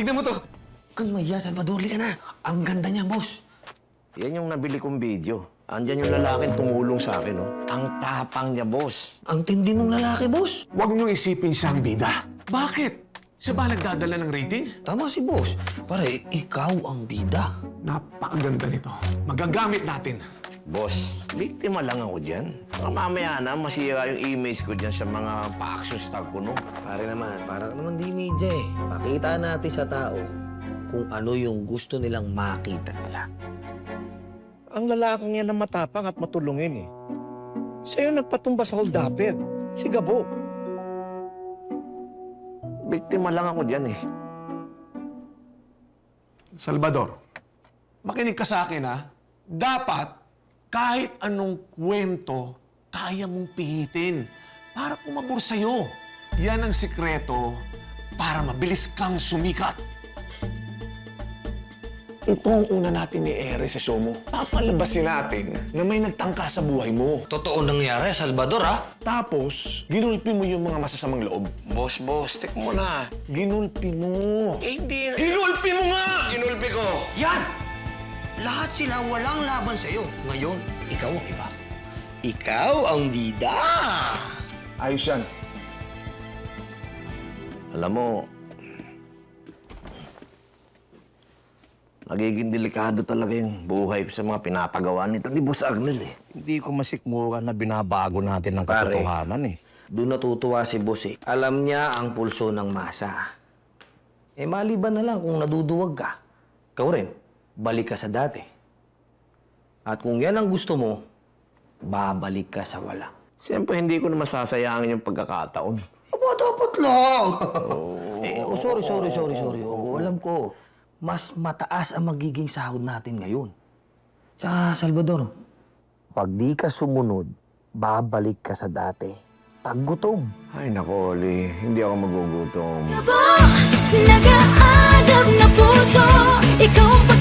Tignan mo to. Kang maya, Salvador, ka na. Ang ganda niya, boss. Yan yung nabili kong video. Andyan yung lalaking tumulong sa akin, oh. Ang tapang niya, boss. Ang tindi ng lalaki, boss. Huwag niyong isipin siyang bida. Bakit? Siya ba nagdadala ng rating? Tama si boss. Pare, ikaw ang bida. Napakaganda nito. Magagamit natin. Boss, biktima lang ako dyan. Baka mamaya na masira yung image ko dyan sa mga pa-action star ko, no? Pare naman, para ka naman di media eh. Pakita natin sa tao kung ano yung gusto nilang makita nila. Ang lalaking yan na matapang at matulungin, eh. Siya yung nagpatumba sa holdapper. Si Gabo. Biktima lang ako dyan, eh. Salvador, makinig ka sa akin, ha? Dapat, kahit anong kwento, kaya mong pihitin para pumabor sa'yo. Yan ang sikreto para mabilis kang sumikat. Ito ang una natin ni Ere sa show mo. Papalabasin natin na may nagtangka sa buhay mo. Totoo nangyari, Salvador, ha? Tapos, ginulpi mo yung mga masasamang loob. Boss, tek mo na. Ginulpi mo. Eh, hindi. Ginulpi mo nga! Ginulpi ko. Yan! Lahat sila walang laban sa'yo. Ngayon, ikaw ang iba. Ikaw ang bida! Ayos yan. Alam mo, nagiging delikado talaga yung buhay ko sa mga pinapagawa nito ni Boss Arnel, eh. Hindi ko masikmura na binabago natin ang Pare. katotohanan, eh. Doon natutuwa si boss eh. Alam niya ang pulso ng masa. Eh maliban na lang kung naduduwag ka. Ikaw rin, balik ka sa dati. At kung yan ang gusto mo, babalik ka sa wala. Siyempre, hindi ko na masasayangin yung pagkakataon. Aba, dapat lang. Sorry. Oo, alam ko, mas mataas ang magiging sahod natin ngayon. Tsaka, Salvador, pag di ka sumunod, babalik ka sa dati. Taggutom. Ay, nako, Oli. Hindi ako magugutom. Nag-aadab na puso, ikaw ang